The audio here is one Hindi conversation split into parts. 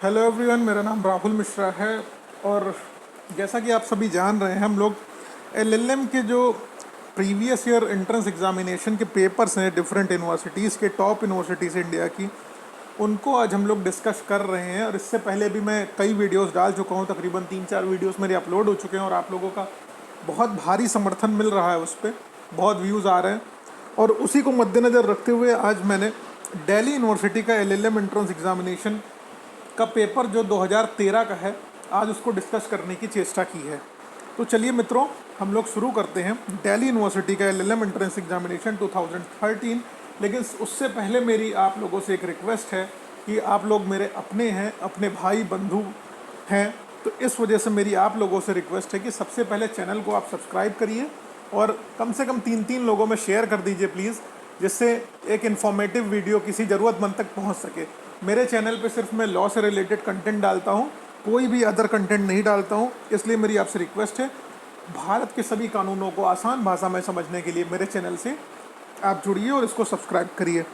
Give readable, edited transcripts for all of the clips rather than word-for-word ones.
हेलो एवरीवन, मेरा नाम राहुल मिश्रा है। और जैसा कि आप सभी जान रहे हैं, हम लोग एलएलएम के जो प्रीवियस ईयर एंट्रेंस एग्जामिनेशन के पेपर्स हैं डिफरेंट यूनिवर्सिटीज़ के, टॉप यूनिवर्सिटीज़ इंडिया की, उनको आज हम लोग डिस्कस कर रहे हैं। और इससे पहले भी मैं कई वीडियोस डाल चुका हूं, तकरीबन 3-4 वीडियोस मेरे अपलोड हो चुके हैं और आप लोगों का बहुत भारी समर्थन मिल रहा है उस पर, बहुत व्यूज़ आ रहे हैं। और उसी को मद्देनज़र रखते हुए आज मैंने दिल्ली यूनिवर्सिटी का एलएलएम एंट्रेंस एग्जामिनेशन का पेपर जो 2013 का है, आज उसको डिस्कस करने की चेष्टा की है। तो चलिए मित्रों, हम लोग शुरू करते हैं दिल्ली यूनिवर्सिटी का एलएलएम एंट्रेंस एग्जामिनेशन 2013। लेकिन उससे पहले मेरी आप लोगों से एक रिक्वेस्ट है कि आप लोग मेरे अपने हैं, अपने भाई बंधु हैं, तो इस वजह से मेरी आप लोगों से रिक्वेस्ट है कि सबसे पहले चैनल को आप सब्सक्राइब करिए और कम से कम 3-3 लोगों में शेयर कर दीजिए प्लीज़, जिससे एक इन्फॉर्मेटिव वीडियो किसी ज़रूरतमंद तक पहुंच सके। मेरे चैनल पे सिर्फ मैं लॉ से रिलेटेड कंटेंट डालता हूं, कोई भी अदर कंटेंट नहीं डालता हूं। इसलिए मेरी आपसे रिक्वेस्ट है, भारत के सभी कानूनों को आसान भाषा में समझने के लिए मेरे चैनल से आप जुड़िए और इसको सब्सक्राइब करिए।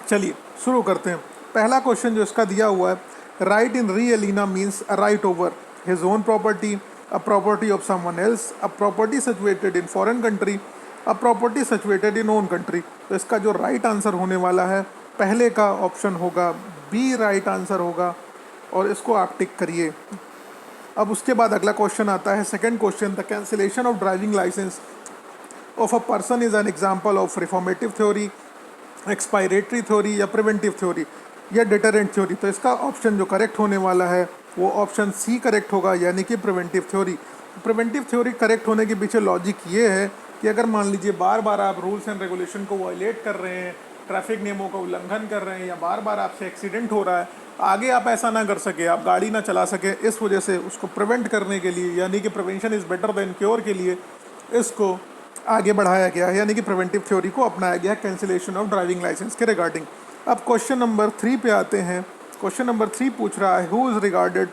चलिए शुरू करते हैं। पहला क्वेश्चन जो इसका दिया हुआ है, right in re aliena means a right over his own property, a property of someone else, a property situated in foreign country, a property situated in own country. तो इसका जो राइट आंसर होने वाला है, पहले का ऑप्शन होगा बी राइट आंसर होगा, और इसको आप टिक करिए। अब उसके बाद अगला क्वेश्चन आता है, second question, the cancellation of driving licence of a person is an example of reformative theory, expiatory theory या प्रिवेंटिव थ्योरी या डिटरेंट थ्योरी। तो इसका ऑप्शन जो करेक्ट होने वाला है वो ऑप्शन सी करेक्ट होगा, यानी कि preventive theory. Preventive theory correct होने के पीछे लॉजिक ये है कि अगर मान लीजिए बार बार आप रूल्स एंड रेगुलेशन को वायलेट कर रहे हैं, ट्रैफिक नियमों का उल्लंघन कर रहे हैं, या बार बार आपसे एक्सीडेंट हो रहा है, आगे आप ऐसा ना कर सके, आप गाड़ी ना चला सके, इस वजह से उसको प्रिवेंट करने के लिए, यानी कि prevention is better than cure के लिए इसको आगे बढ़ाया गया है, यानी कि प्रिवेंटिव थ्योरी को अपनाया गया है कैंसिलेशन ऑफ ड्राइविंग लाइसेंस के रिगार्डिंग। अब क्वेश्चन नंबर 3 पे आते हैं। क्वेश्चन नंबर 3 पूछ रहा है, who is regarded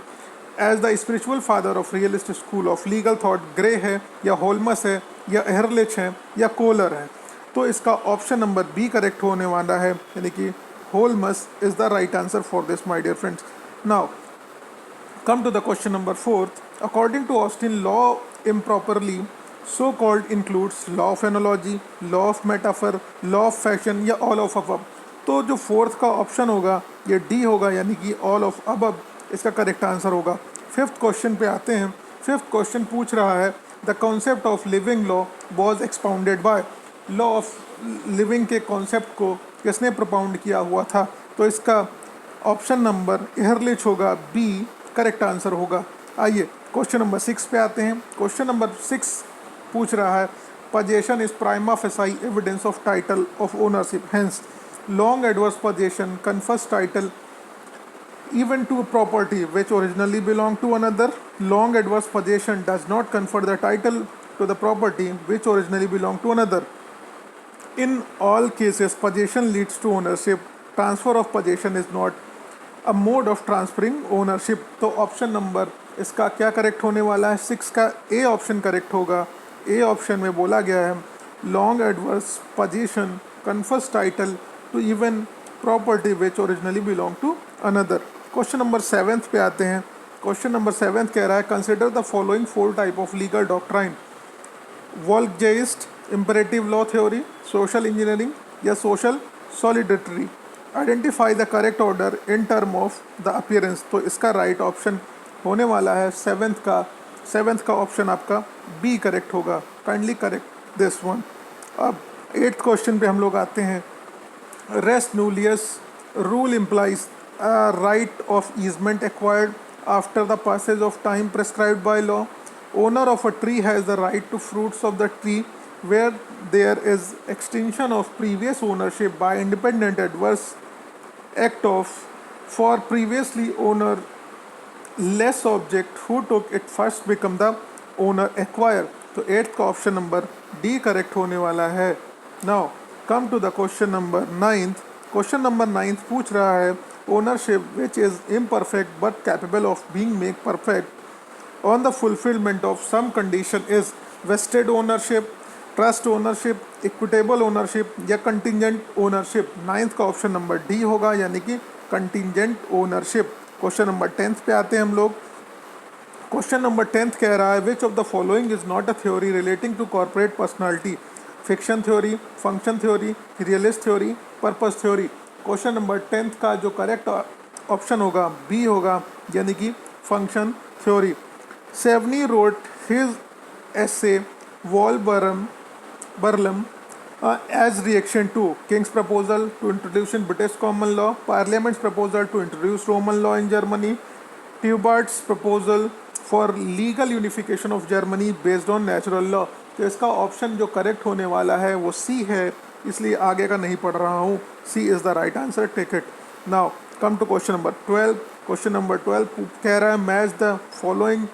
as the spiritual father of realist school of legal thought? Gray है या होल्मस है या एहरलिच है या कोलर है? तो इसका ऑप्शन नंबर बी करेक्ट होने वाला है, यानी कि Holmes is the right answer for this my dear friends. Now come to the question number 4th. According to Austin, law improperly so called includes law of analogy, law of metaphor, law of fashion या all of above। तो जो फोर्थ का ऑप्शन होगा ये डी होगा, यानी कि ऑल ऑफ अबव इसका करेक्ट आंसर होगा। फिफ्थ क्वेश्चन पे आते हैं। फिफ्थ क्वेश्चन पूछ रहा है, the concept of living law was expounded by. Law of living के कॉन्सेप्ट को किसने propound किया हुआ था? तो इसका ऑप्शन नंबर एहरलिच होगा, बी करेक्ट आंसर होगा। आइए क्वेश्चन नंबर 6 पे आते हैं। क्वेश्चन नंबर 6 पूछ रहा है, possession is prima facie evidence of title of ownership, hence long adverse possession confers title even to a property which originally belonged to another. Long adverse possession does not confer the title to the property which originally belonged to another. In all cases, possession leads to ownership. Transfer of possession is not a mode of transferring ownership। तो ऑप्शन नंबर इसका क्या करेक्ट होने वाला है? 6 का ए ऑप्शन करेक्ट होगा। ए ऑप्शन में बोला गया है, long adverse position confers title to even property which originally belong to another. Question number 7 पे आते हैं। क्वेश्चन नंबर 7 कह रहा है, consider the following 4 type of legal doctrine, volksgeist, imperative law theory, social engineering या social solidarity. Identify the correct order in term of the appearance. तो इसका राइट ऑप्शन होने वाला है सेवेंथ का ऑप्शन आपका बी करेक्ट होगा। Kindly correct this one. अब 8th क्वेश्चन पे हम लोग आते हैं। Res nullius rule implies right of easement acquired after the passage of time prescribed by law. Owner of a tree has the right to fruits of the tree where there is extinction of previous ownership by independent adverse act of for previously owner less object who took it first become the owner acquire। तो 8th का ऑप्शन नंबर डी करेक्ट होने वाला है। Now come to the question number 9th। Question number 9th पूछ रहा है, ownership which is imperfect but capable of being made perfect on the fulfillment of some condition is vested ownership, trust ownership, equitable ownership या contingent ownership। 9th का ऑप्शन नंबर डी होगा, यानी कि contingent ownership। Question number 10th पे आते हैं हम लोग। क्वेश्चन नंबर 10th कह रहा है which of the following is not a theory relating to corporate personality, fiction theory, function theory, realist theory, purpose theory. Question number 10th का जो करेक्ट ऑप्शन होगा बी होगा, यानी कि function theory. Savigny wrote his essay Wall Burlam as reaction to King's proposal to introduce British common law, Parliament's proposal to introduce Roman law in Germany, Tubert's proposal for legal unification of Germany based on natural law। तो इसका ऑप्शन जो करेक्ट होने वाला है वो सी है, इसलिए आगे का नहीं पढ़ रहा हूँ। C is the right answer, take it. Now come to question number 12। Question number 12 कह रहा है match the following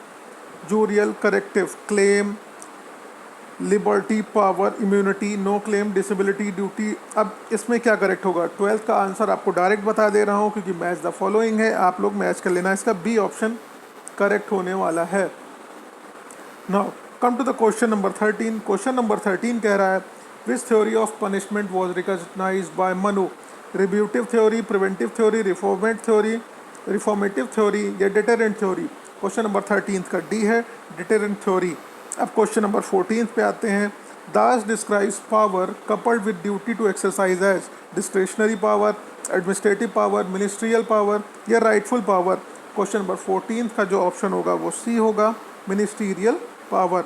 jural corrective, claim, liberty, power, immunity, no claim, disability, duty. अब इसमें क्या करेक्ट होगा? 12th का आंसर आपको डायरेक्ट बता दे रहा हूँ क्योंकि मैच द फॉलोइंग है, आप लोग मैच कर लेना। इसका बी ऑप्शन करेक्ट होने वाला है। Now come to the question number 13। Question number 13 कह रहा है which theory of punishment was recognised by Manu, retributive theory, preventive theory, reformative theory या डिटरेंट थ्योरी। क्वेश्चन नंबर 13 का डी है, डिटरेंट थ्योरी। अब क्वेश्चन नंबर 14 पे आते हैं। Dias describes power coupled with duty to exercise as discretionary power, administrative power, ministerial power या राइटफुल पावर। क्वेश्चन नंबर 14 का जो ऑप्शन होगा वो सी होगा, मिनिस्ट्रियल पावर।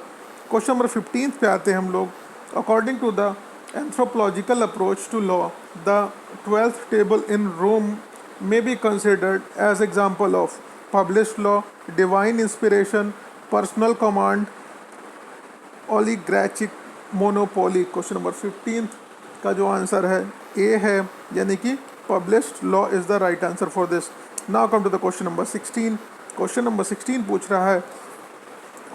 क्वेश्चन नंबर 15 पे आते हैं हम लोग। According to the anthropological approach to law, the 12th table in Rome may be considered as example of published law, divine inspiration, personal command, oligarchic monopoly। Question number 15 का जो आंसर है ए है, यानी कि published law is the right answer for this. Now come to the question number 16। Question number 16 पूछ रहा है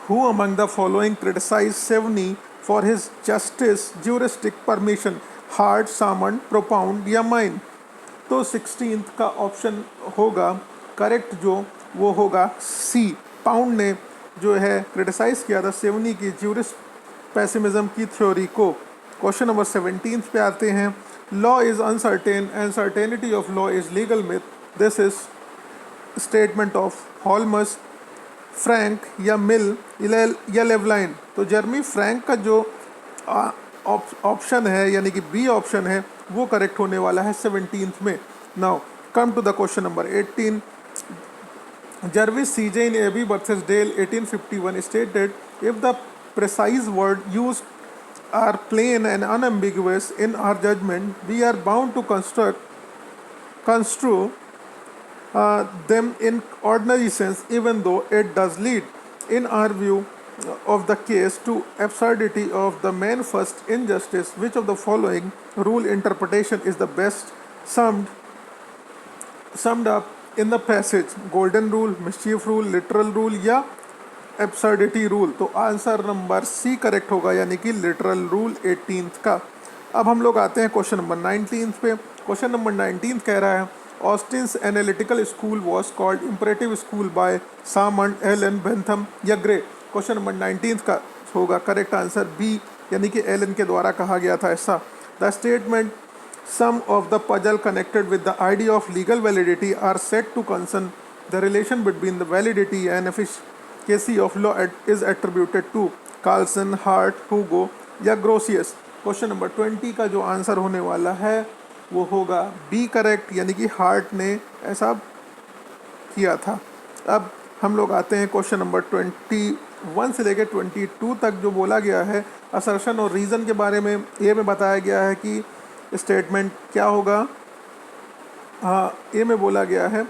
who among the following criticized Sevny for his justice juristic permission, hard, summoned, propound या mine। तो 16th का ऑप्शन होगा करेक्ट, जो वो होगा सी। पाउंड ने जो है क्रिटिसाइज किया था सेवनी की ज्यूरिस पेसिमिज्म की थ्योरी को। क्वेश्चन नंबर 17 पे आते हैं। Law is uncertain and certainty of law is legal myth, this is statement of Holmes, Frank या मिल या लेवलाइन। तो जर्मी फ्रैंक का जो ऑप्शन है, यानी कि बी ऑप्शन है, वो करेक्ट होने वाला है 17th में। Now come to the question number 18। Jervis CJ in Abley versus Dale 1851 stated if the precise word used are plain and unambiguous in our judgment, we are bound to construe them in ordinary sense, even though it does lead, in our view of the case, to absurdity of the manifest injustice. Which of the following rule interpretation is the best summed up in the passage? Golden rule, mischief rule, literal rule या एब्सर्डिटी रूल। तो आंसर नंबर सी करेक्ट होगा, यानी कि लिटरल रूल 18th का। अब हम लोग आते हैं क्वेश्चन नंबर 19 पे। क्वेश्चन नंबर 19 कह रहा है Austin's analytical school was called imperative school by Salmond, Allen, Bentham या ग्रे। क्वेश्चन नंबर 19 का होगा करेक्ट आंसर बी, यानी कि एलन के द्वारा कहा गया था ऐसा। The statement some of the puzzle connected with the idea of legal validity are set to concern the relation between the validity and efficacy of law is attributed to Kelsen, Hart, Hugo या ग्रोसियस। क्वेश्चन नंबर 20 का जो आंसर होने वाला है वो होगा बी करेक्ट, यानी कि हार्ट ने ऐसा किया था। अब हम लोग आते हैं क्वेश्चन नंबर 21 से लेकर 22 तक जो बोला गया है असर्शन और रीज़न के बारे में। ए में बताया गया है कि स्टेटमेंट क्या होगा, हाँ ए में बोला गया है,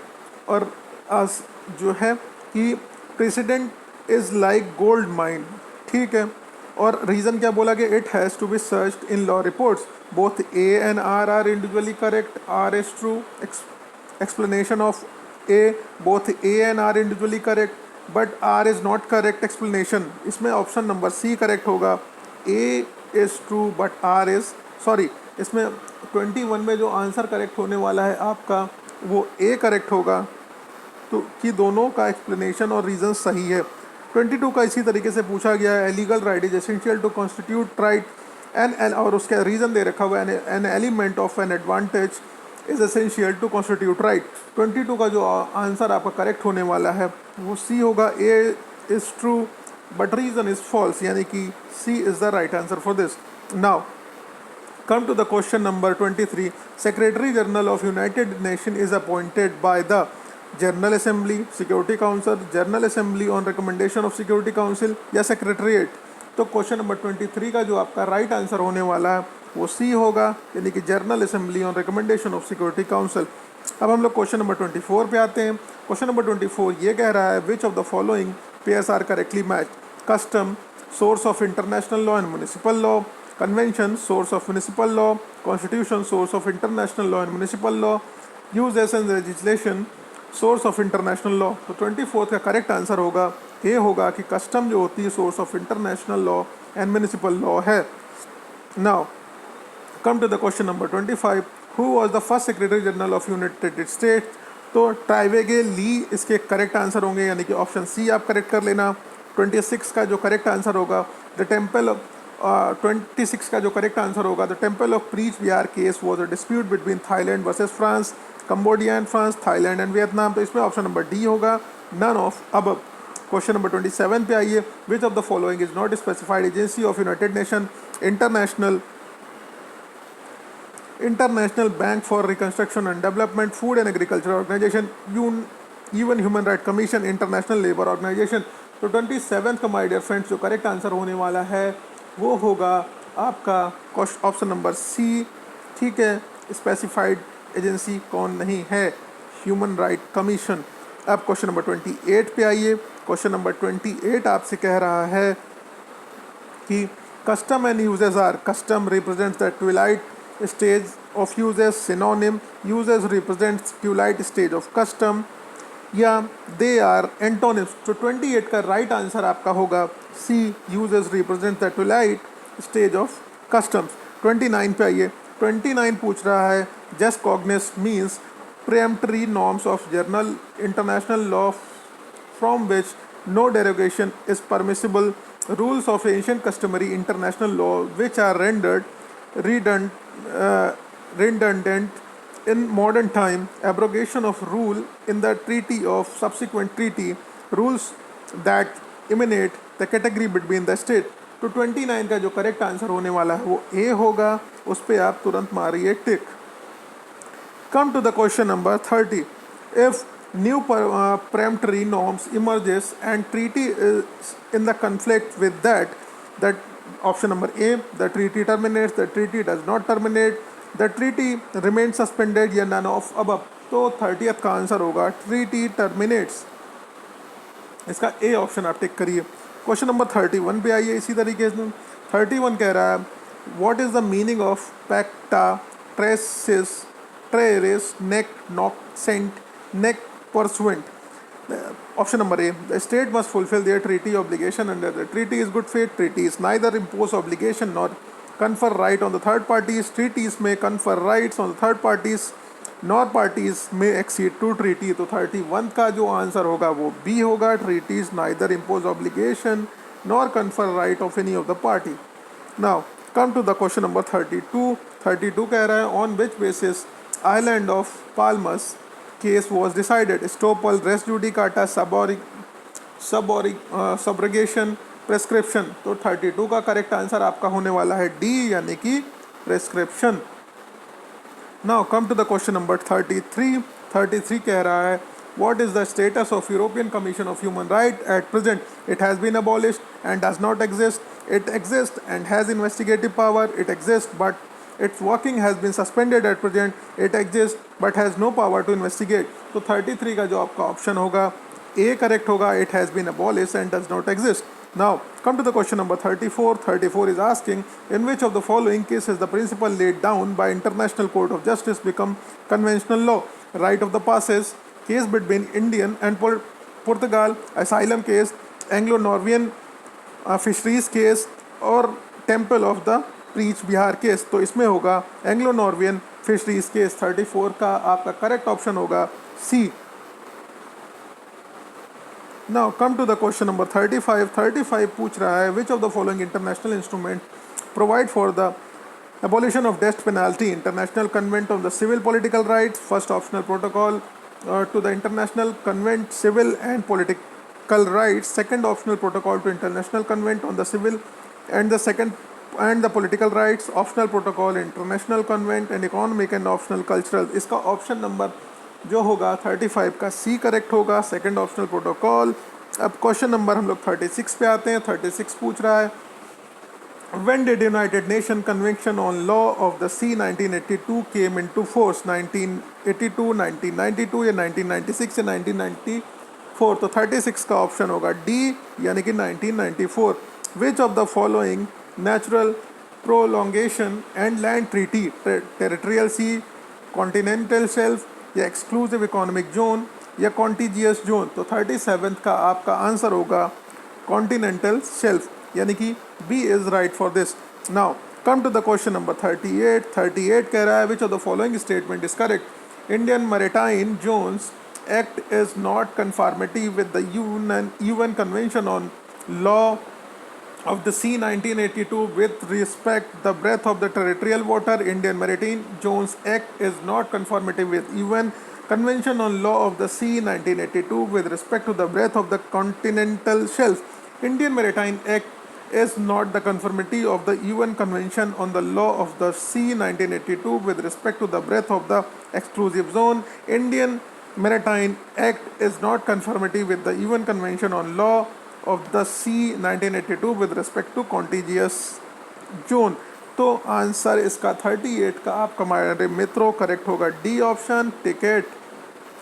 और जो है कि precedent is like gold mine, ठीक है। और रीज़न क्या बोला गया, it has to be searched in law reports, both A and R individually correct, R is true, explanation of A, both A and R individually correct but R is not correct explanation. इसमें ऑप्शन नंबर सी करेक्ट होगा, A is true but R is sorry. इसमें 21 में जो आंसर करेक्ट होने वाला है आपका वो ए करेक्ट होगा, तो कि दोनों का एक्सप्लेनेशन और रीज़न सही है। 22 का इसी तरीके से पूछा गया है, legal right is essential to constitute right and और उसका रीज़न दे रखा हुआ है an element of an advantage is essential to constitute right. 22 का जो आंसर आपका करेक्ट होने वाला है वो सी होगा, A is true but reason is false, यानी कि C is the right answer for this. Now come to the question number 23. Secretary General of United Nations is appointed by the General Assembly, Security Council, General Assembly on recommendation of Security Council या Secretariat। तो क्वेश्चन नंबर 23 का जो आपका राइट आंसर होने वाला है वो सी होगा, यानी कि journal assembly on recommendation of security council. अब हम लोग क्वेश्चन नंबर 24 पे आते हैं। क्वेश्चन नंबर 24 ये कह रहा है which of the following pairs are correctly match. Custom, source of international law and municipal law, convention source of municipal law, constitution source of international law and municipal law, uses and legislation source of international law। तो 24 का करेक्ट आंसर होगा ए होगा कि कस्टम जो होती है source of international law and municipal law है। Now come to the question number 25। Who was the first secretary general of United States. तो ट्राइवेगे ली इसके करेक्ट आंसर होंगे, यानी कि ऑप्शन सी आप करेक्ट कर लेना। 26 का जो करेक्ट आंसर होगा द टेम्पल 26 का जो करेक्ट आंसर होगा the temple of Preah Vihear case was a dispute between Thailand versus France, Cambodia and France, Thailand and Vietnam. तो इसमें ऑप्शन नंबर डी होगा, none of above. Question number 27 पे आइए। Which of the following is not specified agency of United Nation, International Bank for Reconstruction and Development, Food and Agriculture Organization, UN human Right Commission, International Labour Organization. तो 27 का माय डियर फ्रेंड्स जो करेक्ट आंसर होने वाला है वो होगा आपका ऑप्शन नंबर सी। ठीक है, स्पेसिफाइड एजेंसी कौन नहीं है, ह्यूमन राइट कमीशन। अब क्वेश्चन नंबर 28 पे आइए। क्वेश्चन नंबर 28 आपसे कह रहा है कि custom and usages are, custom represents the twilight stage of usages, synonym, usages represents twilight stage of custom, या दे आर एंटोनिम्स। तो 28 का राइट आंसर आपका होगा C, usages represent the twilight stage of customs. 29 पे आइए। 29 पूछ रहा है jus cogens means preemptory norms of general international law from which no derogation is permissible, rules of ancient customary international law which are rendered redundant in modern time, abrogation of rule in the treaty of subsequent treaty, rules that emanate the category between the state। तो 29 का जो करेक्ट आंसर होने वाला है वो ए होगा, उस पर आप तुरंत मारिए टिक। Come to the question number 30. If new peremptory norms emerges and treaty is in the conflict with that option number A, the treaty terminates, the treaty does not terminate, the treaty remains suspended या none of above। तो 30th का आंसर होगा treaty terminates, इसका ए ऑप्शन आप टिक करिए। क्वेश्चन नंबर 31 पे आइए। इसी तरीके से 31 कह रहा है what is the meaning of pacta tertiis tertiis nec nocent nec prosunt. Option number A, the state must fulfil their treaty obligation under the treaty is good faith, treaty is neither impose obligation nor confer right on the third parties, treaties may confer rights on the third parties nor parties may accede to treaty। तो 31 का जो आंसर होगा वो बी होगा, treaties neither impose obligation nor confer right of any of the party। now come to the question number 32। 32 कह रहा है on which basis island of Palmas case was decided, estoppel, res judicata, subrogation, prescription. तो 32 का करेक्ट आंसर आपका होने वाला है डी, यानी कि prescription. Now come to the question number 33। 33 कह रहा है what is the status of European Commission of Human Right at present, it has been abolished and does not exist, it exist and has investigative power, it exist but its working has been suspended at present, it exist but has no power to investigate. तो 33 का जो आपका ऑप्शन होगा ए करेक्ट होगा, it has been abolished and does not exist. Now, come to the question number 34. 34 is asking, in which of the following cases the principle laid down by International Court of Justice become conventional law? Right of the passage, case between Indian and Portugal, asylum case, Anglo-Norwegian fisheries case और Temple of the Preach Bihar case। तो इसमें होगा Anglo-Norwegian fisheries case। 34 का आपका करेक्ट ऑप्शन होगा सी। Now come to the question number 35। 35 पूछ रहा है which of the following international instrument provide for the Abolition of death penalty, International Convent on the Civil Political Rights, first optional protocol to the International Convent Civil and Political Rights, second optional protocol to International Convent on the Civil and the Political Rights, optional protocol International Convent and Economic and optional Cultural. इसका ऑप्शन नंबर जो होगा 35 का सी करेक्ट होगा, सेकंड ऑप्शनल प्रोटोकॉल। अब क्वेश्चन नंबर हम लोग 36 पे आते हैं। 36 पूछ रहा है When did United Nations Convention on Law of the Sea 1982 came into force? 1982, 1992 या 1996 या 1994? तो 36 का ऑप्शन होगा डी यानी कि 1994। Which of the following natural prolongation and land treaty, territorial sea, continental shelf या exclusive economic zone या contiguous zone? तो 37 का आपका आंसर होगा continental shelf यानी कि B is right for this. Now come to the question number 38. 38 कह रहा है which of the following statement is correct? Indian Maritime Zones Act is not conformity with the UN Convention on Law of the Sea 1982 with respect the breadth of the territorial water. Indian Maritime Zones Act is not conformity with UN Convention on Law of the Sea 1982 with respect to the breadth of the continental shelf. Indian Maritime Act is not the conformity of the UN Convention on the Law of the Sea 1982 with respect to the breadth of the exclusive zone. Indian Maritime Act is not conformity with the UN Convention on Law of the Sea 1982 with respect to contiguous zone. तो आंसर इसका 38 का आपका हमारे मित्रों करेक्ट होगा D option ticket.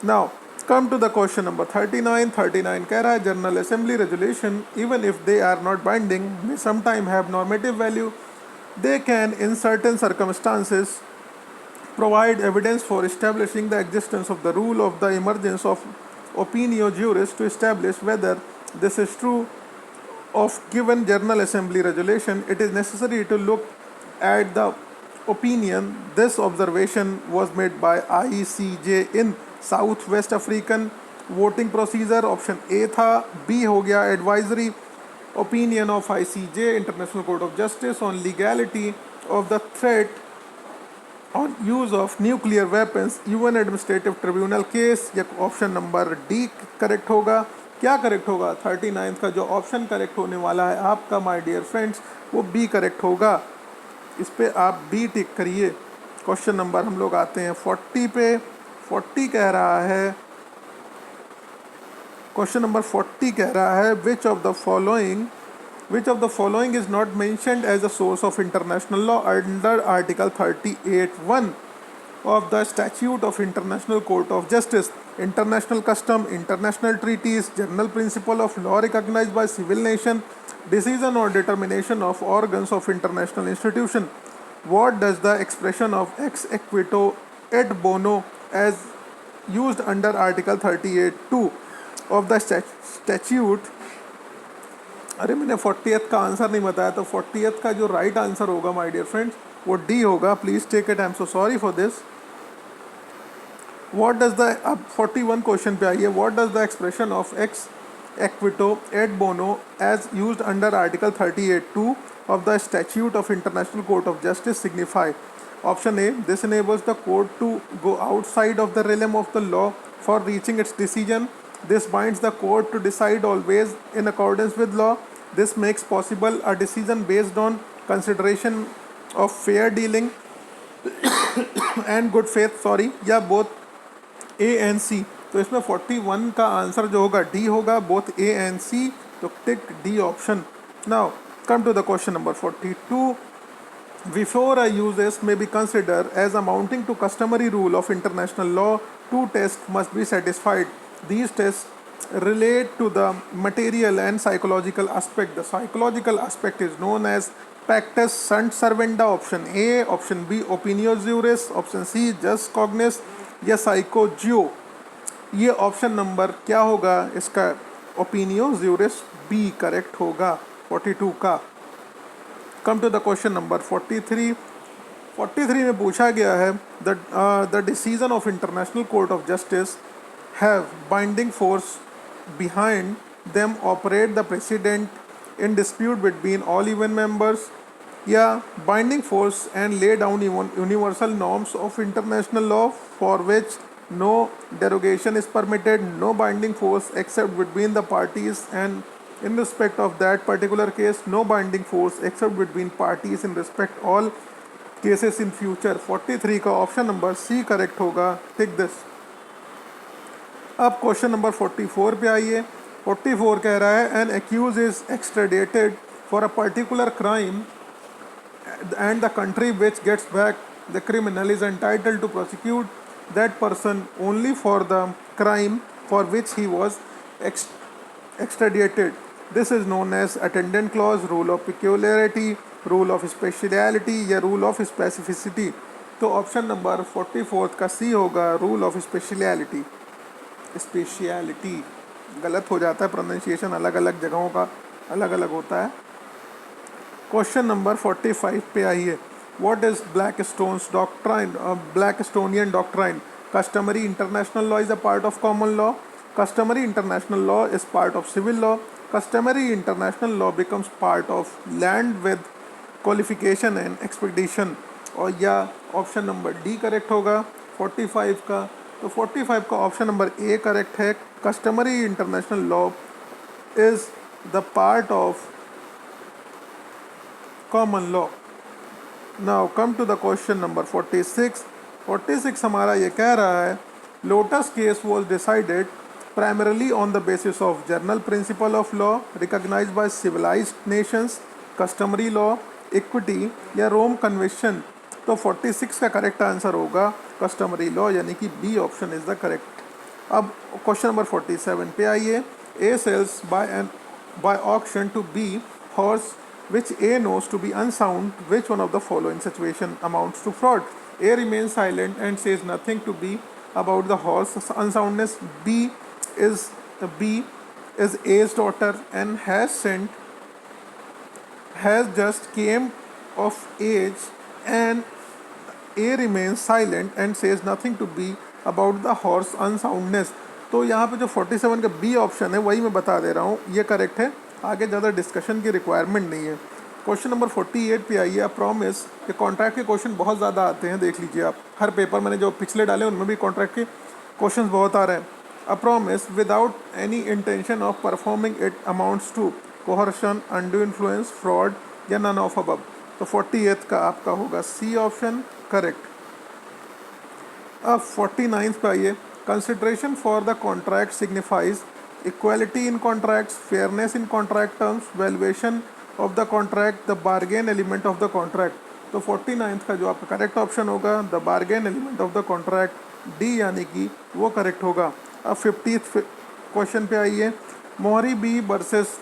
Now come to the question number 39. 39 कह रहा है General Assembly resolution even if they are not binding may sometime have normative value. They can in certain circumstances provide evidence for establishing the existence of the rule of the emergence of opinio juris to establish whether this is true of given General Assembly resolution. It is necessary to look at the opinion. This observation was made by ICJ in south west African voting procedure. Option A था। बी हो गया advisory opinion of ICJ international court of justice on legality of the threat on use of nuclear weapons UN administrative tribunal case. या ऑप्शन नंबर डी करेक्ट होगा। क्या करेक्ट होगा? 39 का जो ऑप्शन करेक्ट होने वाला है आपका माय डियर फ्रेंड्स वो बी करेक्ट होगा। इस पे आप बी टिक करिए। क्वेश्चन नंबर हम लोग आते हैं 40 पे। 40 कह रहा है क्वेश्चन नंबर 40 कह रहा है which of the following is not mentioned as a source of international law under article 38(1) of the statute of international court of justice? International custom, international treaties, general principle of law recognized by civil nation, decision or determination of organs of international institution. What does the expression of ex equito et bono as used under article 38(2) of the statute? अरे मैंने 40th का आंसर नहीं बताया, तो 40th का जो राइट आंसर होगा माय डियर फ्रेंड्स वो डी होगा। Please take it, I am so sorry for this. What does the अब 41 क्वेश्चन पे आइए। What does the expression of ex equito et bono as used under article 38(2) of the statute of international court of justice signify? Option A, this enables the court to go outside of the realm of the law for reaching its decision. This binds the court to decide always in accordance with law. This makes possible a decision based on consideration of fair dealing and good faith, या both A and C. तो इसमें 41 का आंसर जो होगा डी होगा, बोथ ए एंड सी। तो tick D option. Now come to the question number 42. Before a uses may be considered as amounting to customary rule of international law, two tests must be satisfied. These tests relate to the material and psychological aspect. The psychological aspect is known as pactus sunt servanda. Option A. Option B, opinio juris. Option C, jus cognis या psycho geo. ये ऑप्शन नंबर क्या होगा इसका? ओपिनियो ज्यूरिस बी करेक्ट होगा 42 का। Come to the question number 43. 43 में पूछा गया है the decision of international court of justice have binding force behind them operate the precedent in dispute between all even members. या binding force and lay down universal norms of international law for which no derogation is permitted, no binding force except between the parties, and in respect of that particular case, no binding force except between parties in respect all cases in future. 43 का ऑप्शन नंबर सी करेक्ट होगा. Tick this. अब क्वेश्चन नंबर 44 पे आइए. 44 कह रहा है an accused is extradited for a particular crime and the country which gets back the criminal is entitled to prosecute that person only for the crime for which he was extradited. This is known as attendant clause, rule of peculiarity, rule of speciality या rule of specificity. तो ऑप्शन नंबर 44 का सी होगा, रूल ऑफ स्पेशलिटी. स्पेशलिटी गलत हो जाता है, प्रोनाउंसिएशन अलग अलग जगहों का अलग अलग होता है. क्वेश्चन नंबर 45 पे आइए. What is Blackstonian doctrine? Customary international law is a part of common law. Customary international law is part of civil law. Customary international law becomes part of land with qualification and expedition. और या ऑप्शन नंबर डी करेक्ट होगा 45 का. तो 45 का ऑप्शन नंबर ए करेक्ट है. Customary international law is the part of common law. Now come to the question number 46. 46 हमारा ये कह रहा है lotus case was decided primarily on the basis of general principle of law recognized by civilized nations, customary law, equity या रोम कन्वेंशन. तो 46 का करेक्ट आंसर होगा कस्टमरी लॉ, यानी कि B option is the correct. अब क्वेश्चन नंबर 47 पे आइए. A sells by auction to B horse which A knows to be unsound. Which one of the following situation amounts to fraud? A remains silent and says nothing to B about the horse unsoundness. B is A's daughter and has just came of age, and A remains silent and says nothing to B about the horse unsoundness. तो यहाँ पे जो 47 का बी ऑप्शन है वही मैं बता दे रहा हूँ, ये करेक्ट है. आगे ज़्यादा डिस्कशन की रिक्वायरमेंट नहीं है. क्वेश्चन नंबर 48 पे आइए. प्रॉमिस के कॉन्ट्रैक्ट के क्वेश्चन बहुत ज़्यादा आते हैं, देख लीजिए आप. हर पेपर मैंने जो पिछले डाले उनमें भी कॉन्ट्रैक्ट के क्वेश्चंस बहुत आ रहे हैं. A promise without any intention of performing it amounts to coercion, undue influence, fraud या नन ऑफ अबव. तो 48 का आपका होगा सी ऑप्शन करेक्ट. अब 49 पे आइए. Consideration for the contract signifies equality in contracts, fairness in contract terms, valuation of the contract, the bargain element of the contract. तो 49th का जो आपका करेक्ट ऑप्शन होगा the bargain element of the contract, D यानी कि वो करेक्ट होगा. अब 50th क्वेश्चन पे आइए. Mohori Bibee versus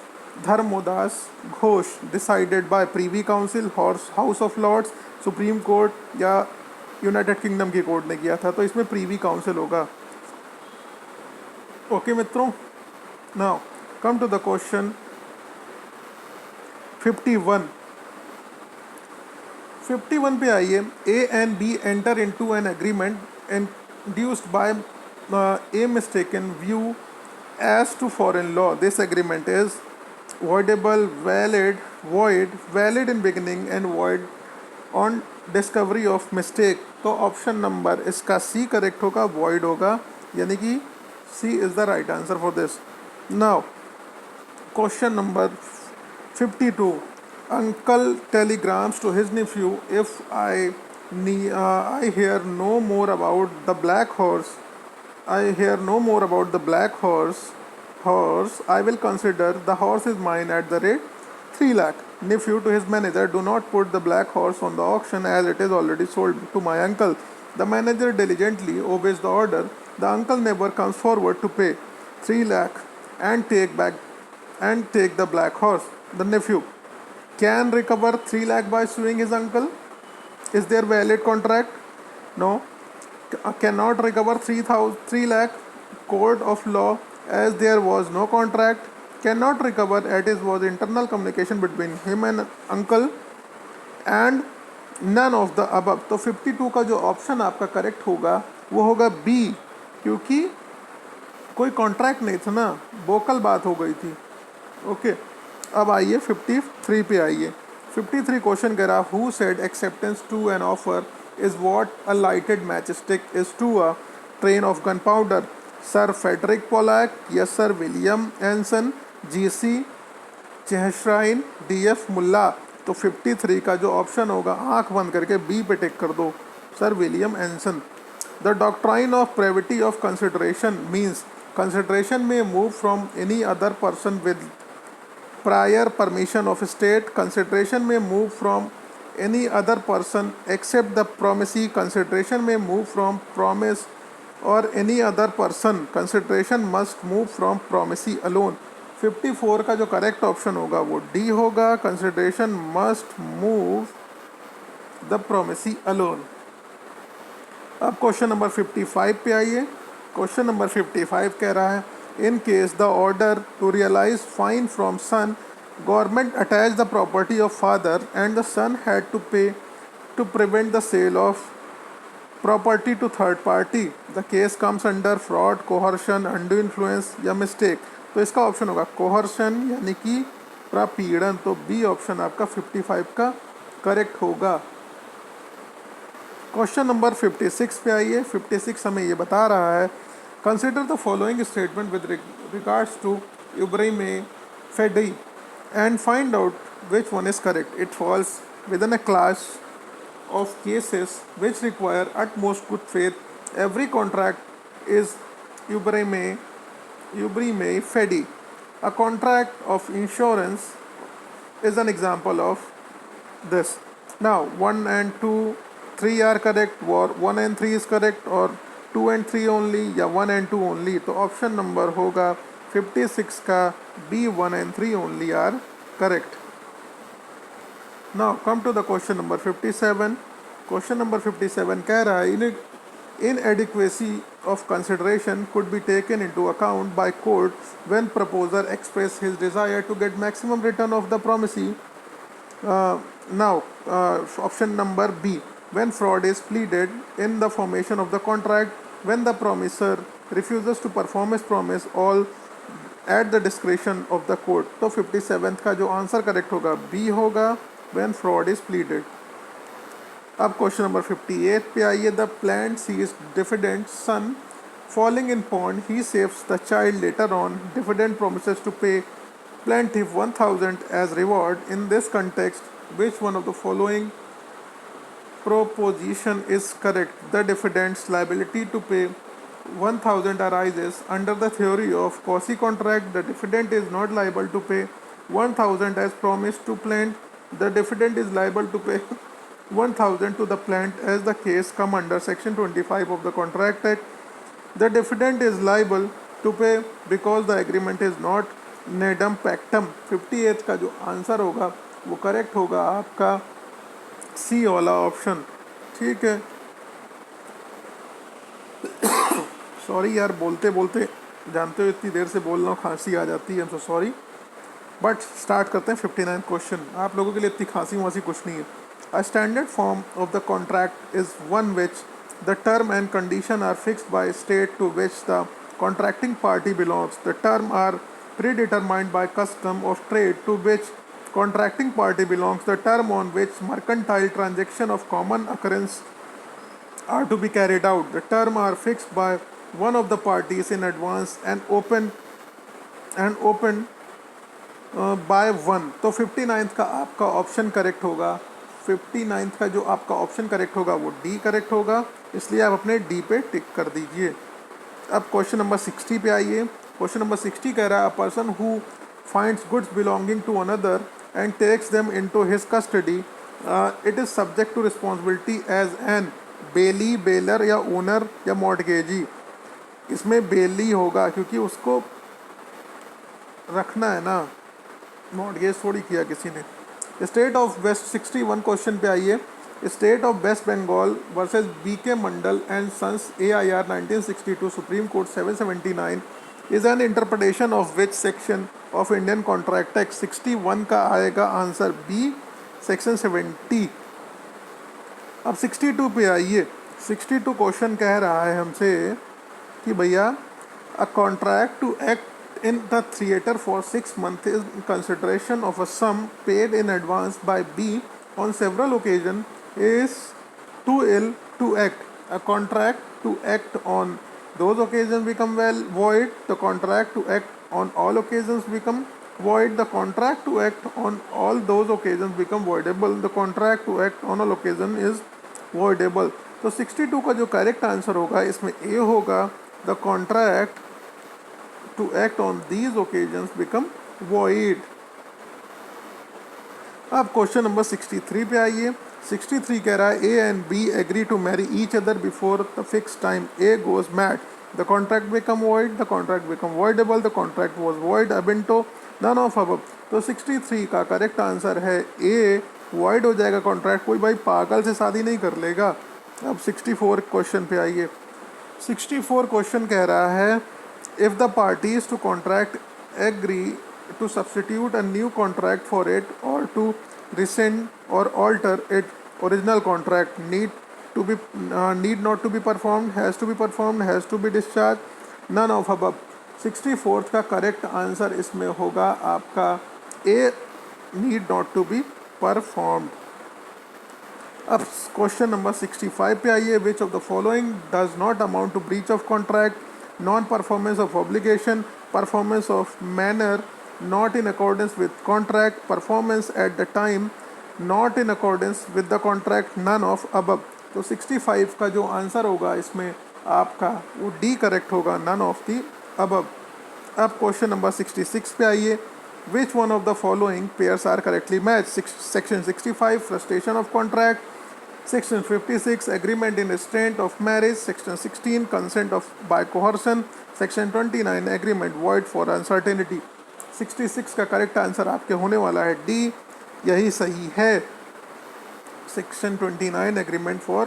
Dharmodas Ghosh decided by Privy Council, House of Lords, Supreme Court या यूनाइटेड किंगडम की कोर्ट ने किया था. तो इसमें प्रीवी काउंसिल होगा. ओके मित्रों, now come to the question 51. 51 पे आइए. A and B enter into an agreement induced by a mistaken view as to foreign law. This agreement is voidable, valid in beginning and void on discovery of mistake. तो ऑप्शन नंबर इसका सी करेक्ट होगा, void होगा, यानी कि C is the right answer for this. Now, question number 52. Uncle telegrams to his nephew, if I hear no more about the black horse, I will consider the horse is mine at the rate 3 lakh. Nephew to his manager, do not put the black horse on the auction as it is already sold to my uncle. The manager diligently obeys the order. The uncle never comes forward to pay 3 lakh and take the black horse. The nephew can recover 3 lakh by suing his uncle. Is there valid contract? No. Cannot recover 3 lakh. Court of law as there was no contract. Cannot recover as it was internal communication between him and uncle and none of the above. तो 52 का जो ऑप्शन आपका करेक्ट होगा वो होगा बी, क्योंकि कोई कॉन्ट्रैक्ट नहीं था ना, वोकल बात हो गई थी. ओके, अब आइए 53 पे आइए. 53 क्वेश्चन कह रहा who said acceptance to an offer is what a lighted match stick is to a train of gunpowder. Sir Frederick Pollock, yes sir William Anson, G C Cheshire, D F Mulla. तो 53 का जो ऑप्शन होगा आंख बंद करके बी पे टिक कर दो, sir William Anson. The doctrine of privity of consideration means consideration may move from any other person with prior permission of state. Consideration may move from any other person except the promisee. Consideration may move from promise और any other person. Consideration must move from promisee alone. 54 का जो करेक्ट ऑप्शन होगा वो डी होगा, consideration must move the promisee alone. अब क्वेश्चन नंबर 55 पे आइए। क्वेश्चन नंबर 55 कह रहा है in case the order to realise fine from son government attach the property of father and the son had to pay to prevent the sale of property to third party. The case comes under fraud, coercion, undue influence या मिस्टेक। तो इसका ऑप्शन होगा कोहर्शन यानी कि प्रपीड़न। तो बी ऑप्शन आपका 55 का करेक्ट होगा। क्वेश्चन नंबर 56 पे आइए। 56 हमें ये बता रहा है consider the following statement with regards to uberrimae fidei and find out which one is correct. It falls within a class of cases which require utmost good faith. Every contract is ubrime fedi. A contract of insurance is an example of this. Now 1 and 2 3 are correct, or 1 and 3 is correct, or 2 and 3 only या 1 and 2 only। तो ऑप्शन नंबर होगा 56 का B 1 and 3 only are correct। Now come to the question number 57. Question number 57 कह रहा है inadequacy of consideration could be taken into account by court when proposer express his desire to get maximum return of the promisee. Option number B, when fraud is pleaded in the formation of the contract, when the promiser refuses to perform his promise, all at the discretion of the court। तो 57th का जो आंसर करेक्ट होगा बी होगा, when fraud is pleaded। अब क्वेश्चन नंबर 58 पे आइए। The plant sees defendant son falling in pond, he saves the child later on, defendant promises to pay plaintiff 1000 as reward। In this context, which one of the following proposition is correct? The defendant's liability to pay 1000 arises under the theory of quasi contract. The defendant is not liable to pay 1000 as promised to plaintiff. The defendant is liable to pay 1000 to the plaintiff as the case come under section 25 of the Contract Act. The defendant is liable to pay because the agreement is not नेडम पैक्टम। 58 का जो आंसर होगा वो करेक्ट होगा आपका सी वाला ऑप्शन। ठीक है, सॉरी यार, बोलते बोलते जानते हो इतनी देर से बोल रहा हूँ खांसी आ जाती है, सो सॉरी। बट स्टार्ट करते हैं 59 क्वेश्चन। आप लोगों के लिए इतनी खांसी वासी कुछ नहीं है। A standard form of the contract is one which the term and condition are fixed by state to which the contracting party belongs. The term are predetermined by custom of trade to which contracting party belongs। The term on which mercantile transaction of common occurrence are to be carried out। The term are fixed by one of the parties in advance and open by one। तो 59th का आपका ऑप्शन करेक्ट होगा। 59th का जो आपका ऑप्शन करेक्ट होगा वो डी करेक्ट होगा, इसलिए आप अपने डी पे टिक कर दीजिए। अब क्वेश्चन नंबर 60 पे आइए। क्वेश्चन नंबर 60 कह रहा है a person who finds goods belonging to another and takes them into his custody, it is subject to responsibility as an bailee, bailor या ओनर या मॉर्टगेजी। इसमें बेली होगा क्योंकि उसको रखना है ना, मॉर्टगेज थोड़ी किया किसी ने। स्टेट ऑफ वेस्ट 61 क्वेश्चन पे आइए। State of West Bengal versus B K Mondal and Sons AIR 1962 Supreme Court 779 is an interpretation of which section of Indian Contract Act. 61 का आएगा आंसर बी, सेक्शन 70। अब 62 पे आइए। 62 क्वेश्चन कह रहा है हमसे कि भैया a contract to act in the theater for 6 months in consideration of a sum paid in advance by B on several occasions is too ill to act. A contract to act on those occasions become void. The contract to act on all occasions become void. The contract to act on all those occasions become voidable. The contract to act on all occasion is voidable. तो 62 का जो करेक्ट आंसर होगा इसमें ए होगा, the contract to act on these occasions become void. अब क्वेश्चन नंबर 63 पे आइए. 63 कह रहा है A and B agree to marry each other before the fix time. A goes mad. The contract become void. The contract become voidable. The contract was void अब इनटू नन ऑफ अबव. तो 63 का करेक्ट आंसर है ए, वॉइड हो जाएगा कॉन्ट्रैक्ट. कोई भाई पागल से शादी नहीं कर लेगा. अब 64 क्वेश्चन पे आइए. 64 क्वेश्चन कह रहा है if the parties to contract agree to substitute a new contract for it or to rescind or alter its original contract, need not to be performed, has to be performed, has to be discharged, none of above. 64th का करेक्ट आंसर इसमें होगा आपका A, need not to be performed. अब क्वेश्चन नंबर 65 पे आइए. Which of the following does not amount to breach of contract? Non-performance of obligation, performance of manner not in accordance with contract, performance at the time not in accordance with the contract, none of above. तो 65 का जो आंसर होगा इसमें आपका वो डी करेक्ट होगा, none of the above. अब क्वेश्चन नंबर 66 पे आइए. Which one of the following pairs are correctly matched? Section 65 frustration of contract, Section 56 agreement in restraint of marriage, Section 16 consent of by coercion, Section 29 agreement void for uncertainty. 66 का करेक्ट आंसर आपके होने वाला है डी, यही सही है. Section 29 agreement for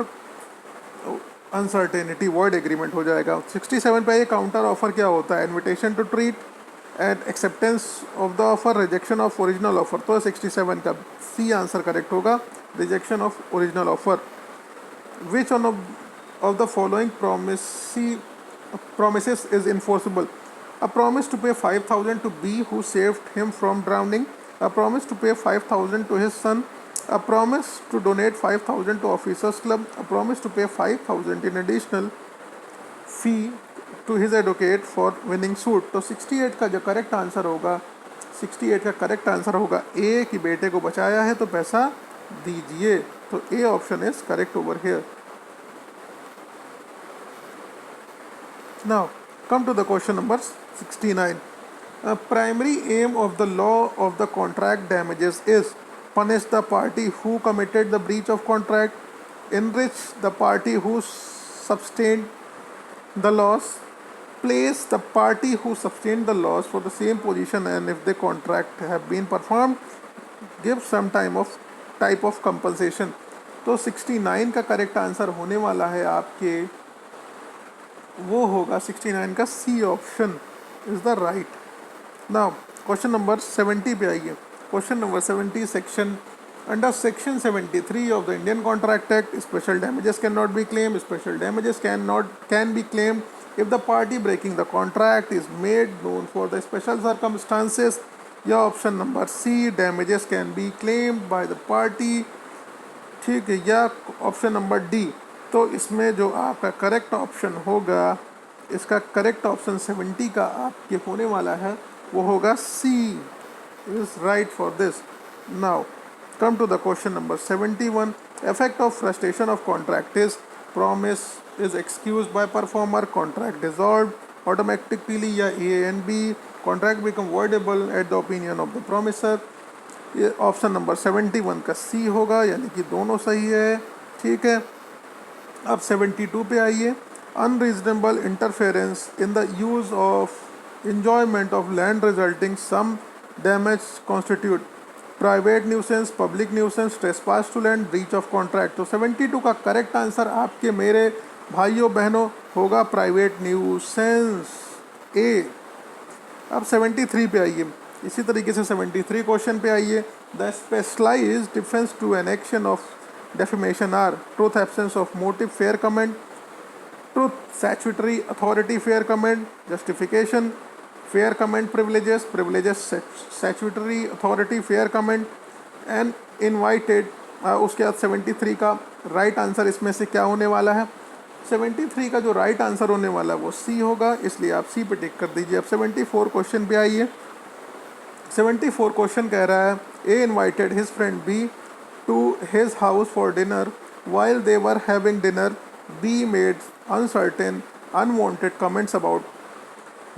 uncertainty void agreement हो जाएगा. 67 पे ये काउंटर ऑफर क्या होता है? Invitation to treat and acceptance of the offer, rejection of original offer. तो 67 का सी आंसर करेक्ट होगा, rejection of original offer. Which one of the following promises is enforceable? A promise to pay 5,000 to B who saved him from drowning. A promise to pay 5,000 to his son. A promise to donate 5,000 to Officers Club. A promise to pay 5,000 in additional fee to his advocate for winning suit. तो 68 का जो करेक्ट आंसर होगा, 68 का करेक्ट आंसर होगा ए कि बेटे को बचाया है तो पैसा दीजिए. तो A option is correct over here. Now come to the question number 69. Primary aim of the law of the contract damages is punish the party who committed the breach of contract, enrich the party who sustained the loss, place the party who sustained the loss for the same position and if the contract have been performed, give some type of compensation. तो 69 का करेक्ट आंसर होने वाला है आपके, वो होगा 69 का C option is the right. Now question number 70 पे आइए. Question number 70 section under section 73 of the Indian Contract Act, special damages can not be claim. Special damages can be claimed if the party breaking the contract is made known for the special circumstances. या option number C, damages can be claimed by the party. ठीक है, या ऑप्शन नंबर डी. तो इसमें जो आपका करेक्ट ऑप्शन होगा, इसका करेक्ट ऑप्शन 70 का आपके होने वाला है, वो होगा C is right for this. Now come to the question number 71. Effect of frustration of contract is promise is excused by performer, contract dissolved automatically या A and B, contract become voidable at the opinion of the promisor. ये ऑप्शन नंबर 71 का सी होगा, यानी कि दोनों सही है. ठीक है, अब 72 पे आइए. Unreasonable interference in the use of enjoyment of land resulting some damage constitute private nuisance, public nuisance, trespass to land, breach of contract. तो 72 का करेक्ट आंसर आपके मेरे भाइयों बहनों होगा प्राइवेट न्यूसेंस ए. अब 73 पे आइए. इसी तरीके से 73 क्वेश्चन पे आइए. The specialised defence to an action of defamation are truth, absence of motive, fair comment, truth, statutory authority, fair comment, justification, fair comment privileges, privileges statutory authority, fair comment and invited. उसके बाद 73 का राइट आंसर इसमें से क्या होने वाला है? 73 का जो राइट आंसर होने वाला है वो सी होगा, इसलिए आप सी पे टिक कर दीजिए। अब 74 क्वेश्चन पे आइए। 74 क्वेश्चन कह रहा है A invited his friend B to his house for dinner while they were having dinner, B made uncertain unwanted comments about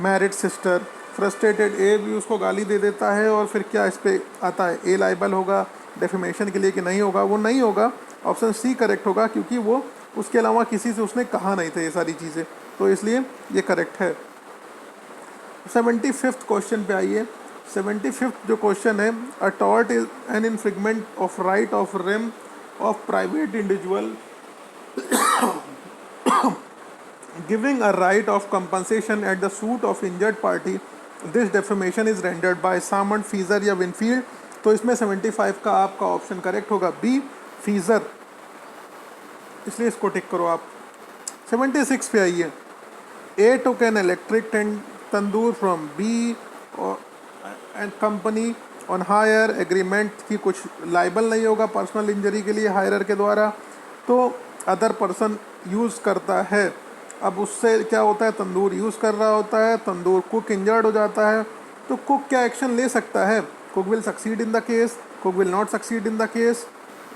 married sister. Frustrated A भी उसको गाली दे देता है, और फिर क्या इस पे आता है? ए लाइबल होगा डेफेमेशन के लिए कि नहीं होगा? वो नहीं होगा, ऑप्शन सी करेक्ट होगा, क्योंकि वो उसके अलावा किसी से उसने कहा नहीं था ये सारी चीज़ें, तो इसलिए ये करेक्ट है। 75th क्वेश्चन पे आइए। 75th जो क्वेश्चन है, a tort is an infringement of right of rem of private individual giving a right of compensation at the suit of injured party. This defamation is rendered by Samand, Feezer या Winfield। तो इसमें 75 का आपका ऑप्शन करेक्ट होगा बी, फीजर, इसलिए इसको टिक करो आप। 76 पे आइए। A took an electric tandoor from B and company on hire agreement की कुछ लाइबल नहीं होगा पर्सनल इंजरी के लिए हायरर के द्वारा, तो अदर पर्सन यूज़ करता है। अब उससे क्या होता है? तंदूर यूज़ कर रहा होता है, तंदूर कुक इंजर्ड हो जाता है, तो कुक क्या एक्शन ले सकता है? Cook will succeed in the case, cook will not succeed in the case,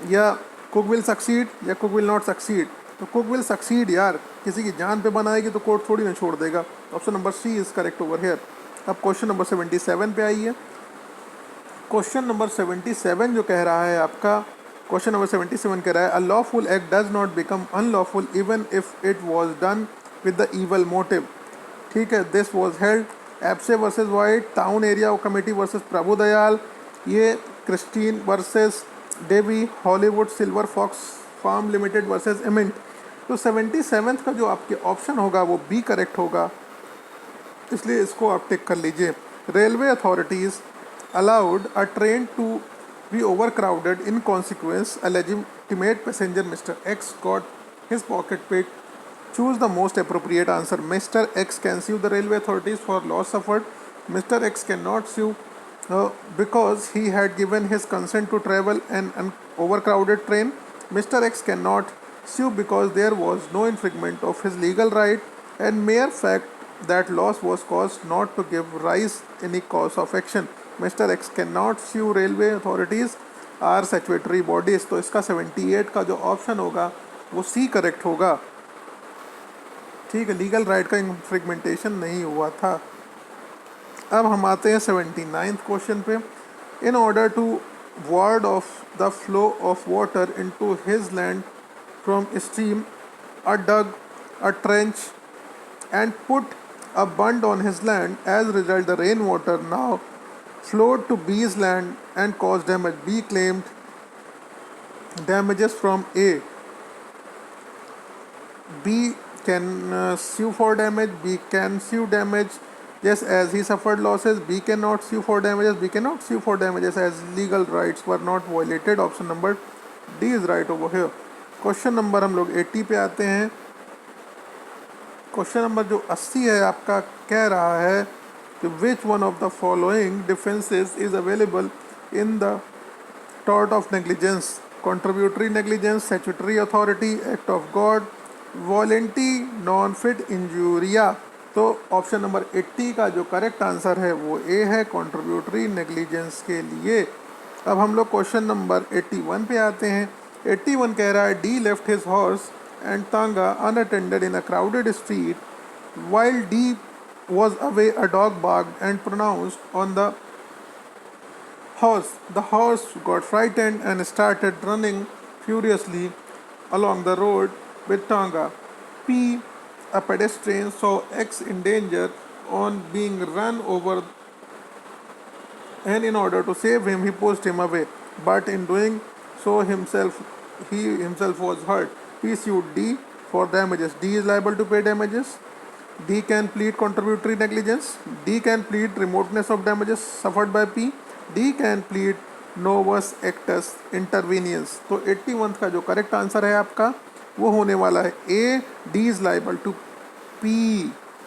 या कुक विल सक्सीड या कुक विल नॉट सक्सीड। तो कुक विल सक्सीड यार, किसी की जान पे बनाएगी तो कोर्ट थोड़ी ना छोड़ देगा। Option number C is correct over here. अब क्वेश्चन नंबर 77 पे आइए। क्वेश्चन नंबर 77 जो कह रहा है आपका, क्वेश्चन नंबर 77 कह रहा है a lawful act does not become unlawful even if it was done with the evil motive. ठीक है, दिस वाज हेल्ड एप्से versus White, town area committee versus Prabhu Dayal, ये Christine versus Davey, Hollywood Silver Fox Farm Limited versus Emmett. तो 77 का जो आपके ऑप्शन होगा वो बी करेक्ट होगा, इसलिए इसको आप टिक कर लीजिए। Railway authorities allowed a train to be overcrowded in consequence a legitimate passenger Mr. X got his pocket picked. Choose the most appropriate answer. Mr. X can sue the railway authorities for loss suffered. Mr. X cannot sue because he had given his consent to travel an overcrowded train. Mr. X cannot sue because there was no infringement of his legal right, and mere fact that loss was caused not to give rise any cause of action. Mister X can not sue railway authorities are statutory bodies. तो इसका 78 का जो ऑप्शन होगा वो सी करेक्ट होगा। ठीक है, लीगल राइट का इन्फ्रिगमेंटेशन नहीं हुआ था। अब हम आते हैं 79th क्वेश्चन पे। In order to ward off the flow of water into his land from stream A dug a trench and put a bund on his land, as result the rain water now flowed to B's land and caused damage. B claimed damages from A. B can sue for damage. B can sue damage just as he suffered losses. B cannot sue for damages. B cannot sue for damages as legal rights were not violated. Option number D is right over here. Question number हम लोग 80 पे आते हैं। क्वेश्चन नंबर जो 80 है आपका, कह रहा है which one of the following defenses is available in the tort of negligence? Contributory negligence, statutory authority, act of God, voluntary non-fit injuria। तो ऑप्शन नंबर 80 का जो करेक्ट आंसर है वो ए है, कंट्रीब्यूटरी नेग्लिजेंस के लिए। अब हम लोग क्वेश्चन नंबर 81 पे आते हैं। 81 कह रहा है D left his horse and tonga unattended in a crowded street while D was away, a dog barked and pronounced on the horse. The horse got frightened and started running furiously along the road with Tonga. P, a pedestrian, saw X in danger on being run over, and in order to save him, he pushed him away. But in doing so, he himself was hurt. P sued D for damages. D is liable to pay damages. D can plead contributory negligence. D can plead remoteness of damages suffered by P. D can plead novus actus intervenience। तो 81 का जो करेक्ट आंसर है आपका वो होने वाला है ए, D is liable to P।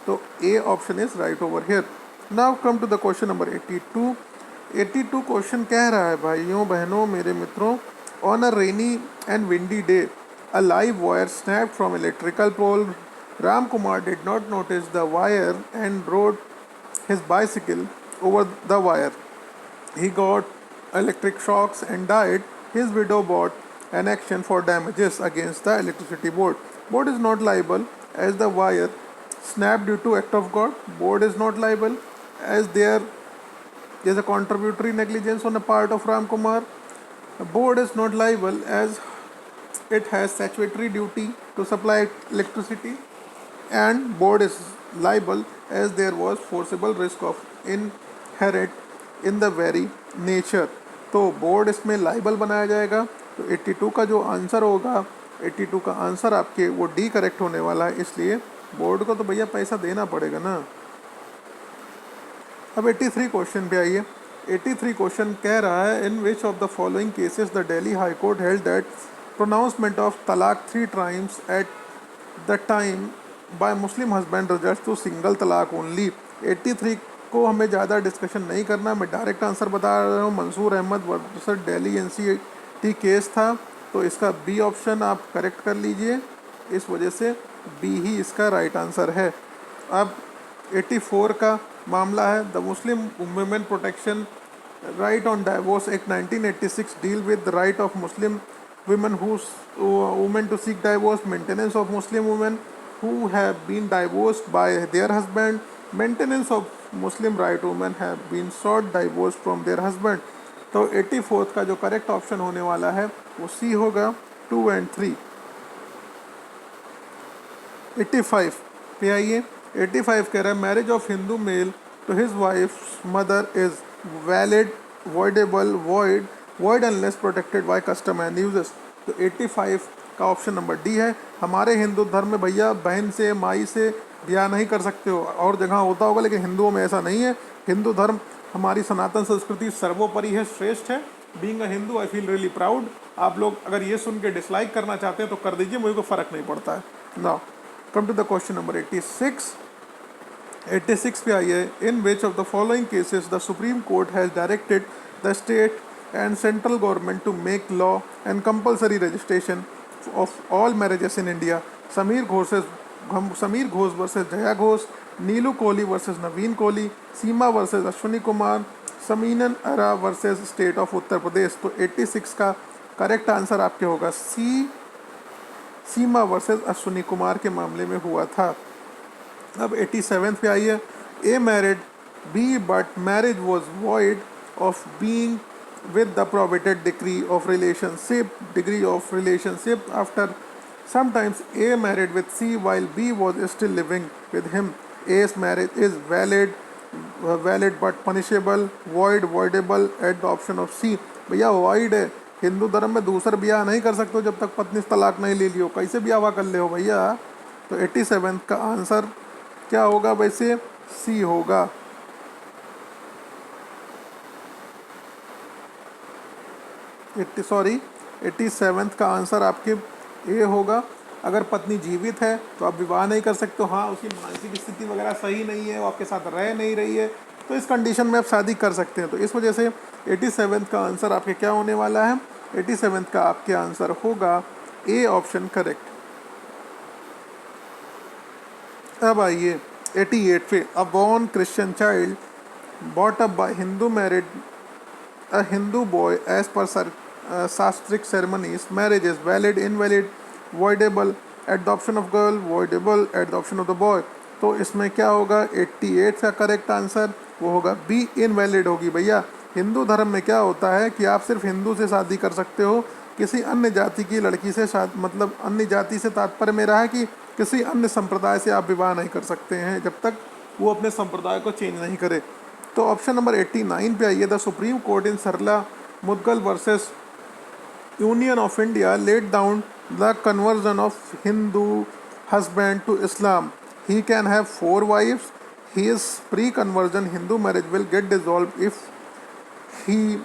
तो A option is right over here. Now come to the question number 82। 82 question कह रहा है भाइयों बहनों मेरे मित्रों, on a rainy and windy day a live wire snapped from electrical pole. Ram Kumar did not notice the wire and rode his bicycle over the wire. He got electric shocks and died. His widow bought an action for damages against the electricity board. Board is not liable as the wire snapped due to act of God. Board is not liable as there is a contributory negligence on the part of Ram Kumar. Board is not liable as it has statutory duty to supply electricity, and board is liable as there was forcible risk of inherent in the very nature। तो बोर्ड इसमें लाइबल बनाया जाएगा। तो 82 का जो आंसर होगा, 82 का आंसर आपके वो डी करेक्ट होने वाला है, इसलिए बोर्ड को तो भैया पैसा देना पड़ेगा ना। अब 83 क्वेश्चन पे आइए। 83 क्वेश्चन कह रहा है, in which of the following cases the Delhi high court held that pronouncement of talaq 3 times at the time by Muslim husband results to single talaq only. 83 को हमें ज़्यादा डिस्कशन नहीं करना, मैं डायरेक्ट आंसर बता रहा हूँ। Mansoor Ahmad versus Delhi NCT case था, तो इसका बी ऑप्शन आप करेक्ट कर लीजिए, इस वजह से बी ही इसका राइट आंसर है। अब 84 का मामला है, the Muslim women protection right on divorce act 1986 deal with the right of Muslim women women to seek divorce, maintenance of Muslim women who have been divorced by their husband, maintenance of Muslim right women have been sought divorce from their husband। तो 84 का जो करेक्ट ऑप्शन होने वाला है वो सी होगा, 2 and 3। 85 पे आइए। 85 कह रहा है, marriage of Hindu male to his wife's mother is valid, voidable, void unless protected by custom and uses। तो 85 का ऑप्शन नंबर डी है। हमारे हिंदू धर्म में भैया बहन से माई से ब्याह नहीं कर सकते हो, और जगह होता होगा लेकिन हिंदुओं में ऐसा नहीं है। हिंदू धर्म हमारी सनातन संस्कृति सर्वोपरि है, श्रेष्ठ है। Being a Hindu I feel really proud. आप लोग अगर ये सुन के डिसलाइक करना चाहते हैं तो कर दीजिए, मुझे कोई फ़र्क नहीं पड़ता है। Now come to the question number 86। 86 पे आइए, in which of the following cases the supreme court has directed the state and central government to make law and compulsory registration of all marriages in India। Sameer Ghosh versus Jaya Ghosh, Neelu Kohli versus Naveen Kohli, Seema versus Ashwini Kumar, समीनन अरा versus state of Uttar Pradesh. तो 86 का करेक्ट आंसर आपके होगा सी, सीमा वर्सेस अश्विनी कुमार के मामले में हुआ था। अब 87 पे आइए, A married B but marriage was void of being with the probated degree of relationship after sometimes A married with C while B was still living with him। A's marriage is valid but punishable, voidable at the option of C। भैया void है, हिंदू धर्म में दूसरा ब्याह नहीं कर सकते हो जब तक पत्नी तलाक नहीं ले लियो, कैसे ब्याह कर ले हो भैया। तो 87 का आंसर क्या होगा वैसे, सी होगा। 87 का आंसर आपके ए होगा। अगर पत्नी जीवित है तो आप विवाह नहीं कर सकते हो, हाँ उसकी मानसिक स्थिति वगैरह सही नहीं है, वो आपके साथ रह नहीं रही है, तो इस कंडीशन में आप शादी कर सकते हैं। तो इस वजह से 87 का आंसर आपके क्या होने वाला है, 87 का आपके आंसर होगा ए ऑप्शन करेक्ट। अब आइए 88 पे, a born Christian child brought up by Hindu married a Hindu boy as per Sastric ceremonies, marriage is valid, invalid, voidable at the option of girl, voidable at the option of the boy। तो इसमें क्या होगा, 88 का करेक्ट आंसर वो होगा बी, इनवैलिड होगी। भैया हिंदू धर्म में क्या होता है कि आप सिर्फ हिंदू से शादी कर सकते हो, किसी अन्य जाति की लड़की से मतलब अन्य जाति से तात्पर्य मेरा है कि किसी अन्य संप्रदाय से आप विवाह नहीं कर सकते हैं जब तक वो अपने संप्रदाय को चेंज नहीं करे। तो ऑप्शन नंबर 89 पे आइए, the supreme Court in Sarla Mudgal versus union of India laid down the conversion of Hindu husband to Islam. He can have 4 wives, his pre-conversion Hindu marriage will get dissolved if he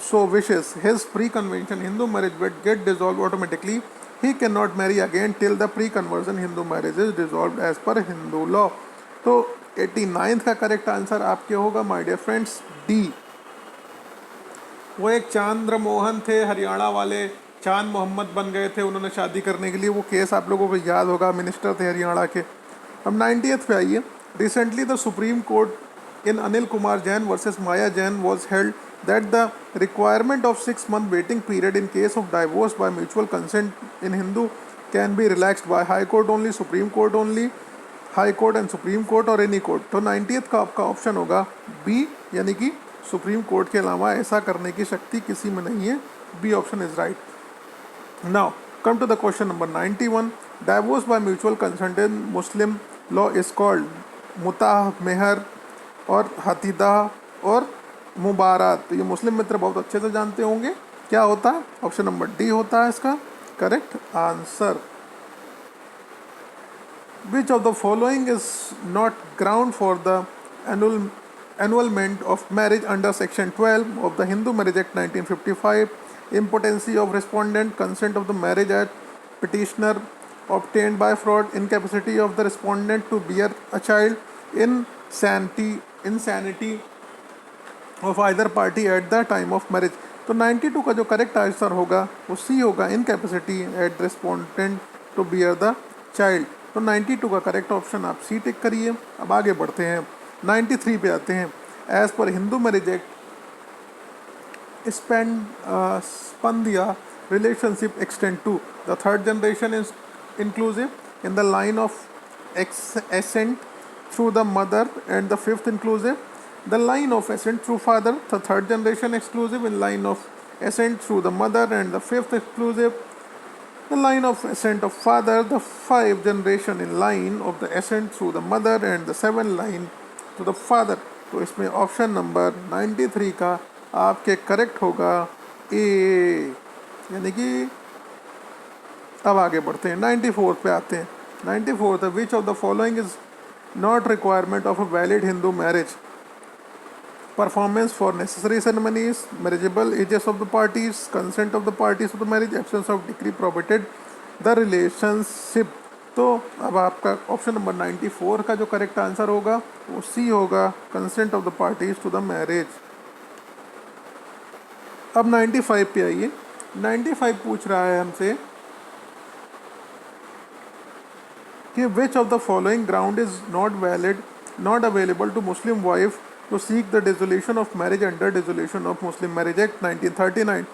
so wishes। his pre-conversion Hindu marriage will get dissolved automatically। he cannot marry again till the pre-conversion Hindu marriage is dissolved as per Hindu law। तो 89th का करेक्ट आंसर आपके होगा माय डियर फ्रेंड्स डी। वो एक चंद्र मोहन थे हरियाणा वाले, चांद मोहम्मद बन गए थे उन्होंने शादी करने के लिए, वो केस आप लोगों को याद होगा, मिनिस्टर थे हरियाणा के। अब 90th पे आइए। Recently the supreme Court in Anil Kumar Jain versus Maya Jain was held that the requirement of 6 month waiting period in case of divorce by mutual consent in Hindu can be relaxed by High Court only, Supreme Court only, High Court and Supreme Court और एनी कोर्ट। तो 90th का आपका ऑप्शन होगा बी, यानी कि सुप्रीम कोर्ट के अलावा ऐसा करने की शक्ति किसी में नहीं है। B option is right. Now come to the question number 91। Divorce by mutual consent in Muslim law is called मुताह, मेहर और हतीदाह और मुबारात। तो ये मुस्लिम मित्र बहुत अच्छे से जानते होंगे क्या होता है। ऑप्शन नंबर डी होता है इसका correct answer. Which of the following is not ground for the annulment of marriage under Section 12 of the Hindu Marriage Act 1955? Impotency of respondent, consent of the marriage at petitioner obtained by fraud, incapacity of the respondent to bear a child, insanity of either party at the time of marriage। तो 92 का जो करेक्ट आंसर होगा वो सी होगा, incapacity at respondent to bear the child. तो 92 का करेक्ट ऑप्शन आप सी टिक करिए। अब आगे बढ़ते हैं 93 पे आते हैं। As per Hindu marriage act sapinda relationship extend to the third generation is inclusive in the line of ascent through the mother and the fifth inclusive the line of ascent through father, the third generation exclusive in line of ascent through the mother and the fifth exclusive the line of ascent of father, the five generation in line of the ascent through the mother and the seven line to the father। तो इसमें ऑप्शन नंबर 93 का आपके करेक्ट होगा ए, यानी कि अब आगे बढ़ते हैं 94 पे आते हैं। 94 है which of the following is not requirement of a valid Hindu marriage, performance for necessary ceremonies, marriageable ages of the parties, consent of the parties of the marriage, absence of decree prohibited the relationship. तो अब आपका ऑप्शन नंबर 94 का जो करेक्ट आंसर होगा वो सी होगा, consent of the parties to the marriage. अब 95 पे आइए। 95 पूछ रहा है हमसे कि which of the following ground is not valid, not available to Muslim wife to seek the dissolution of marriage under dissolution of Muslim marriage act 1939।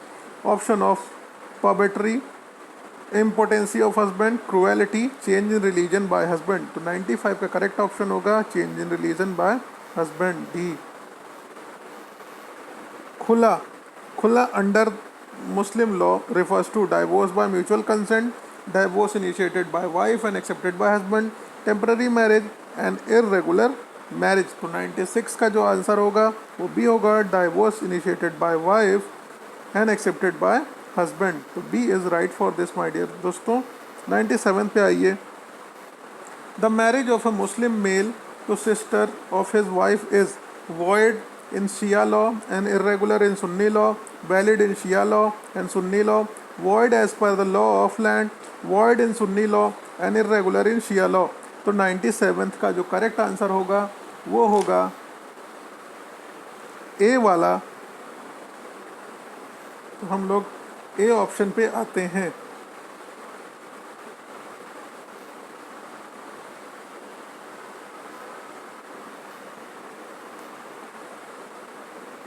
Option of पॉबेटरी, impotency of husband, cruelty, change in religion by husband. तो 95 का करेक्ट ऑप्शन होगा change in religion by husband, D. खुला, खुला अंडर Muslim law refers to divorce by mutual consent, divorce initiated by wife and accepted by husband, temporary marriage and irregular marriage। तो 96 का जो आंसर होगा वो बी होगा, divorce initiated by wife and accepted by husband। तो B is right for this my dear दोस्तों। 97 पे आइए। The marriage of a Muslim male to sister of his wife is void in Shia law and irregular in Sunni law, valid in Shia law and Sunni law, void as per the law of land, void in Sunni law and irregular in Shia law। तो 97th का जो करेक्ट आंसर होगा वो होगा ए वाला। तो हम लोग ए ऑप्शन पे आते हैं।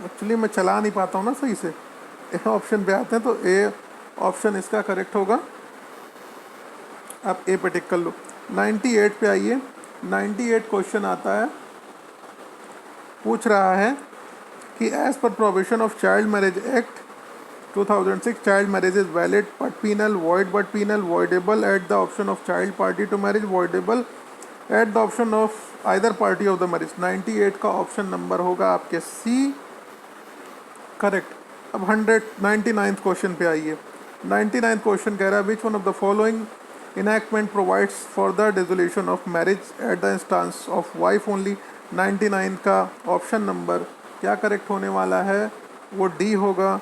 एक्चुअली मैं चला नहीं पाता हूँ ना सही से। ए ऑप्शन पे आते हैं तो ए ऑप्शन इसका करेक्ट होगा। आप ए पे टिक कर लो। 98 पे आइए। 98 क्वेश्चन आता है, पूछ रहा है कि एज पर provision of child marriage act 2006 child marriage is valid but penal, void but penal, voidable at the option of child party to marriage, voidable at the option of either party of the marriage. 98 का ऑप्शन नंबर होगा आपके सी करेक्ट। अब 199th क्वेश्चन पे आइए। 99th क्वेश्चन कह रहा है which one of the following enactment provides for the dissolution of marriage at the instance of wife only. 99 का ऑप्शन नंबर क्या करेक्ट होने वाला है वो डी होगा,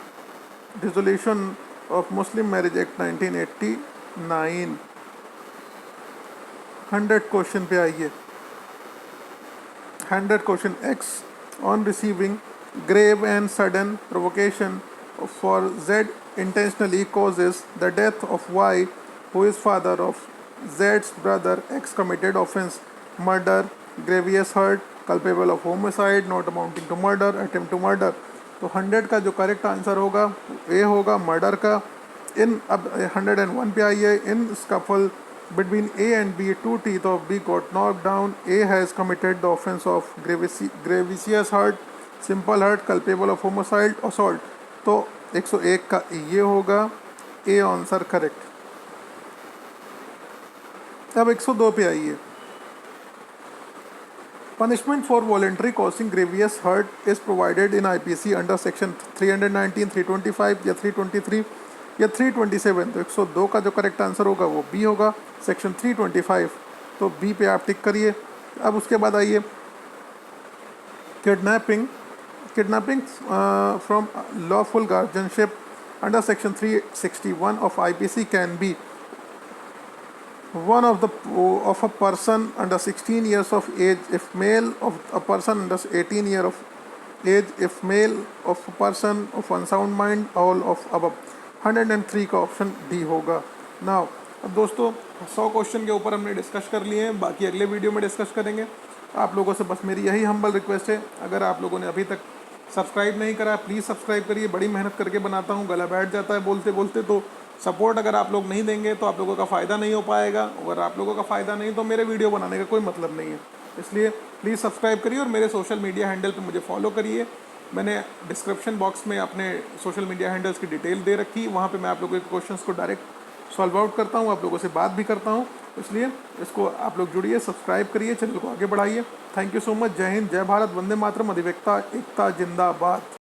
dissolution of Muslim marriage act 1989। 100 question पे आइए। 100 question X on receiving grave and sudden provocation for Z intentionally causes the death of Y, who is father of Z's brother. X committed offense murder, grievous hurt, culpable of homicide, not amounting to murder, attempt to murder. तो 100 का जो करेक्ट आंसर होगा ए होगा मर्डर का। इन अब 101 पे आइए। इन scuffle between A and B, two teeth of B got knocked down. A has committed the offense of grievous hurt, simple hurt, culpable of homicide, assault. तो 101 का ये होगा ए आंसर करेक्ट। अब 102 पे आइए। Punishment for voluntary causing grievous hurt is provided in IPC under section 319, 325 या 323 या 327। तो 102 का जो करेक्ट आंसर होगा वो बी होगा, सेक्शन 325। तो बी पे आप टिक करिए। अब उसके बाद आइए kidnapping from lawful guardianship under section 361 of IPC can be one of a person under 16 years of age if male, of a person under 18 years of age if male, of a person of unsound mind, all of above। 103 का ऑप्शन डी होगा। नाउ अब दोस्तों 100 क्वेश्चन के ऊपर हमने डिस्कस कर लिए हैं, बाकी अगले वीडियो में डिस्कस करेंगे। आप लोगों से बस मेरी यही हम्बल रिक्वेस्ट है, अगर आप लोगों ने अभी तक सब्सक्राइब नहीं करा प्लीज़ सब्सक्राइब करिए। बड़ी मेहनत करके बनाता हूँ, गला बैठ जाता है बोलते बोलते, तो सपोर्ट अगर आप लोग नहीं देंगे तो आप लोगों का फ़ायदा नहीं हो पाएगा। अगर आप लोगों का फ़ायदा नहीं तो मेरे वीडियो बनाने का कोई मतलब नहीं है। इसलिए प्लीज़ सब्सक्राइब करिए और मेरे सोशल मीडिया हैंडल पे मुझे फॉलो करिए। मैंने डिस्क्रिप्शन बॉक्स में अपने सोशल मीडिया हैंडल्स की डिटेल दे रखी है, वहाँ पे मैं आप लोगों के क्वेश्चंस को डायरेक्ट सॉल्व आउट करता हूँ, आप लोगों से बात भी करता हूँ। इसलिए इसको आप लोग जुड़िए, सब्सक्राइब करिए, चैनल को आगे बढ़ाइए। Thank you so much. जय हिंद, जय भारत, वंदे मातरम, अधिवक्ता एकता जिंदाबाद।